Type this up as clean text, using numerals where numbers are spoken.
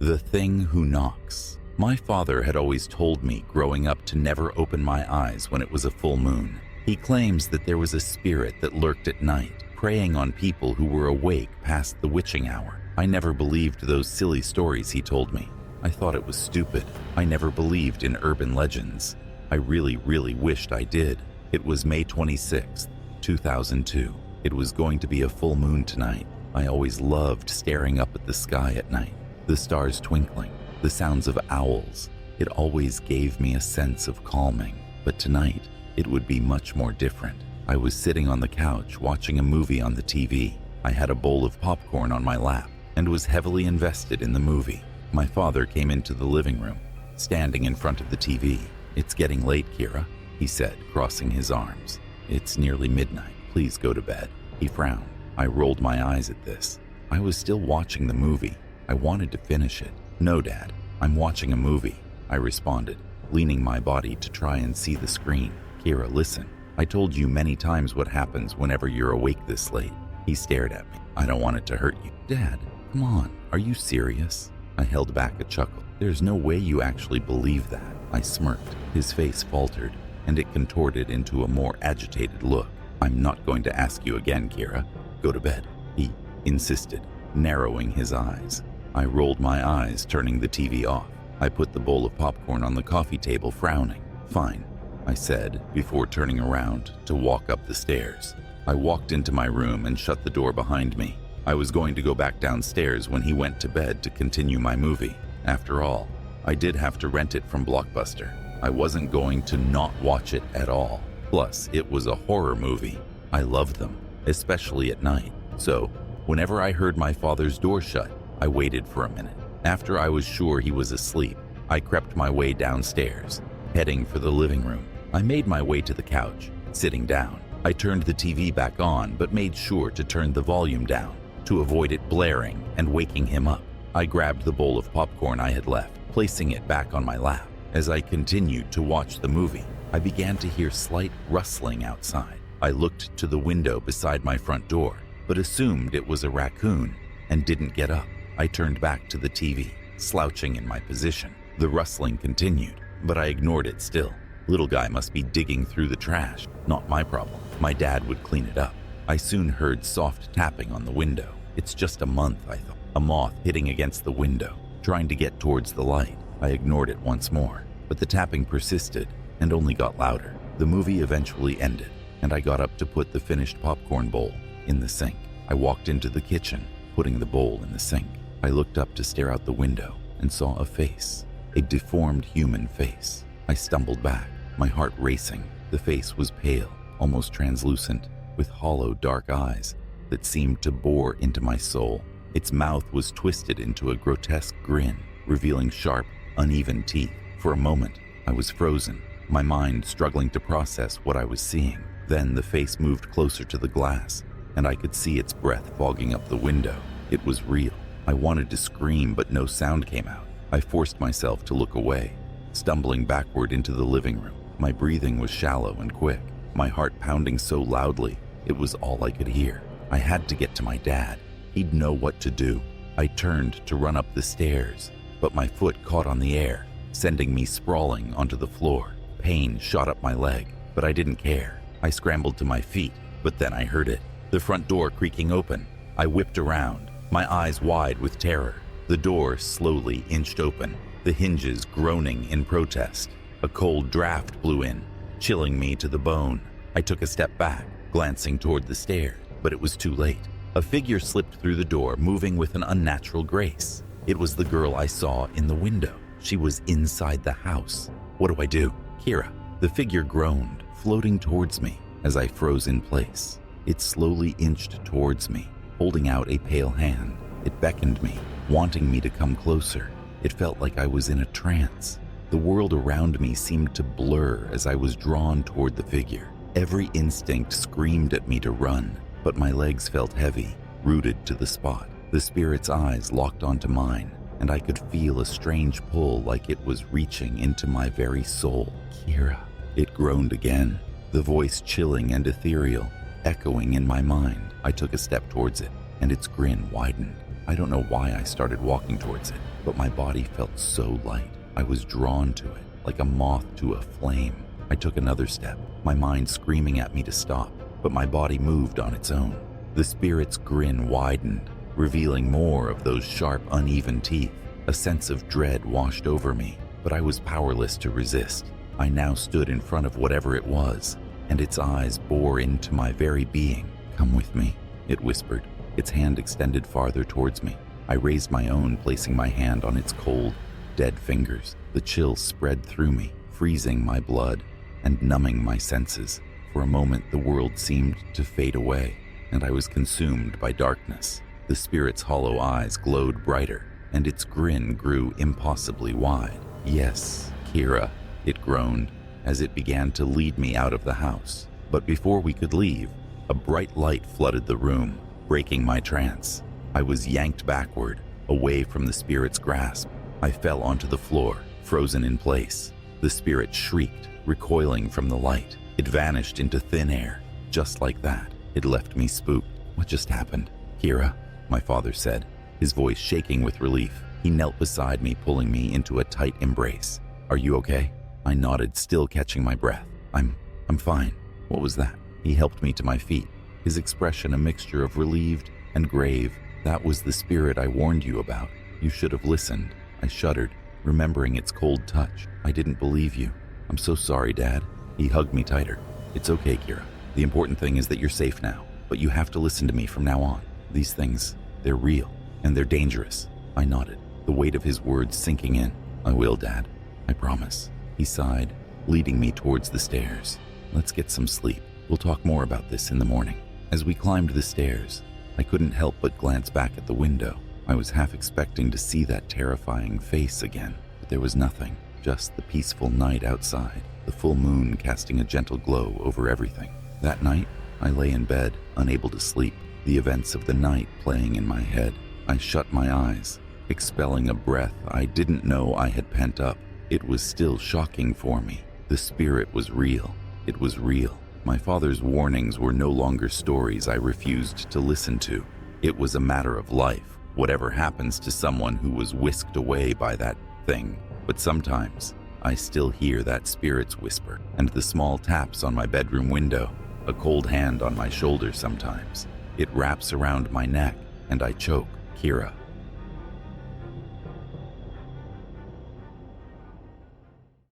The Thing Who Knocks. My father had always told me growing up to never open my eyes when it was a full moon. He claims that there was a spirit that lurked at night, preying on people who were awake past the witching hour. I never believed those silly stories he told me. I thought it was stupid. I never believed in urban legends. I really wished I did. It was May 26th, 2002. It was going to be a full moon tonight. I always loved staring up at the sky at night. The stars twinkling, the sounds of owls. It always gave me a sense of calming. But tonight, it would be much more different. I was sitting on the couch watching a movie on the TV. I had a bowl of popcorn on my lap and was heavily invested in the movie. My father came into the living room, standing in front of the TV. "It's getting late, Kira," he said, crossing his arms. "It's nearly midnight. Please go to bed." He frowned. I rolled my eyes at this. I was still watching the movie. I wanted to finish it. "No, Dad, I'm watching a movie," I responded, leaning my body to try and see the screen. "Kira, listen. I told you many times what happens whenever you're awake this late." He stared at me. "I don't want it to hurt you." "Dad, come on. Are you serious?" I held back a chuckle. "There's no way you actually believe that." I smirked. His face faltered, and it contorted into a more agitated look. "I'm not going to ask you again, Kira. Go to bed," he insisted, narrowing his eyes. I rolled my eyes, turning the TV off. I put the bowl of popcorn on the coffee table, frowning. "Fine," I said, before turning around to walk up the stairs. I walked into my room and shut the door behind me. I was going to go back downstairs when he went to bed to continue my movie. After all, I did have to rent it from Blockbuster. I wasn't going to not watch it at all. Plus, it was a horror movie. I loved them, especially at night. So, whenever I heard my father's door shut, I waited for a minute. After I was sure he was asleep, I crept my way downstairs, heading for the living room. I made my way to the couch, sitting down. I turned the TV back on, but made sure to turn the volume down to avoid it blaring and waking him up. I grabbed the bowl of popcorn I had left, placing it back on my lap. As I continued to watch the movie, I began to hear slight rustling outside. I looked to the window beside my front door, but assumed it was a raccoon and didn't get up. I turned back to the TV, slouching in my position. The rustling continued, but I ignored it still. Little guy must be digging through the trash. Not my problem. My dad would clean it up. I soon heard soft tapping on the window. It's just a month, I thought. A moth hitting against the window, trying to get towards the light. I ignored it once more, but the tapping persisted and only got louder. The movie eventually ended, and I got up to put the finished popcorn bowl in the sink. I walked into the kitchen, putting the bowl in the sink. I looked up to stare out the window and saw a face, a deformed human face. I stumbled back, my heart racing. The face was pale, almost translucent, with hollow, dark eyes that seemed to bore into my soul. Its mouth was twisted into a grotesque grin, revealing sharp, uneven teeth. For a moment, I was frozen, my mind struggling to process what I was seeing. Then the face moved closer to the glass, and I could see its breath fogging up the window. It was real. I wanted to scream, but no sound came out. I forced myself to look away, stumbling backward into the living room. My breathing was shallow and quick, my heart pounding so loudly it was all I could hear. I had to get to my dad. He'd know what to do. I turned to run up the stairs, but my foot caught on the air, sending me sprawling onto the floor. Pain shot up my leg, but I didn't care. I scrambled to my feet, but then I heard it. The front door creaking open. I whipped around, my eyes wide with terror. The door slowly inched open, the hinges groaning in protest. A cold draft blew in, chilling me to the bone. I took a step back, glancing toward the stairs, but it was too late. A figure slipped through the door, moving with an unnatural grace. It was the girl I saw in the window. She was inside the house. What do I do? "Kira." The figure groaned, floating towards me as I froze in place. It slowly inched towards me, holding out a pale hand. It beckoned me, wanting me to come closer. It felt like I was in a trance. The world around me seemed to blur as I was drawn toward the figure. Every instinct screamed at me to run, but my legs felt heavy, rooted to the spot. The spirit's eyes locked onto mine, and I could feel a strange pull like it was reaching into my very soul. "Kira." It groaned again, the voice chilling and ethereal, echoing in my mind. I took a step towards it, and its grin widened. I don't know why I started walking towards it, but my body felt so light. I was drawn to it, like a moth to a flame. I took another step, my mind screaming at me to stop, but my body moved on its own. The spirit's grin widened, revealing more of those sharp, uneven teeth. A sense of dread washed over me, but I was powerless to resist. I now stood in front of whatever it was, and its eyes bore into my very being. "Come with me," it whispered, its hand extended farther towards me. I raised my own, placing my hand on its cold, dead fingers. The chill spread through me, freezing my blood and numbing my senses. For a moment, the world seemed to fade away, and I was consumed by darkness. The spirit's hollow eyes glowed brighter, and its grin grew impossibly wide. "Yes, Kira," it groaned, as it began to lead me out of the house. But before we could leave, a bright light flooded the room, breaking my trance. I was yanked backward, away from the spirit's grasp. I fell onto the floor, frozen in place. The spirit shrieked, recoiling from the light. It vanished into thin air. Just like that, it left me spooked. "What just happened?" "Kira," my father said, his voice shaking with relief. He knelt beside me, pulling me into a tight embrace. "Are you okay?" I nodded, still catching my breath. I'm fine." "What was that?" He helped me to my feet, his expression a mixture of relieved and grave. "That was the spirit I warned you about. You should have listened." I shuddered, remembering its cold touch. "I didn't believe you. I'm so sorry, Dad." He hugged me tighter. "It's okay, Kira. The important thing is that you're safe now, but you have to listen to me from now on. These things, they're real, and they're dangerous." I nodded, the weight of his words sinking in. "I will, Dad. I promise." He sighed, leading me towards the stairs. "Let's get some sleep. We'll talk more about this in the morning." As we climbed the stairs, I couldn't help but glance back at the window. I was half expecting to see that terrifying face again, but there was nothing, just the peaceful night outside, the full moon casting a gentle glow over everything. That night, I lay in bed, unable to sleep, the events of the night playing in my head. I shut my eyes, expelling a breath I didn't know I had pent up. It was still shocking for me. The spirit was real. It was real. My father's warnings were no longer stories I refused to listen to. It was a matter of life, whatever happens to someone who was whisked away by that thing. But sometimes, I still hear that spirit's whisper, and the small taps on my bedroom window, a cold hand on my shoulder sometimes. It wraps around my neck, and I choke. "Kira,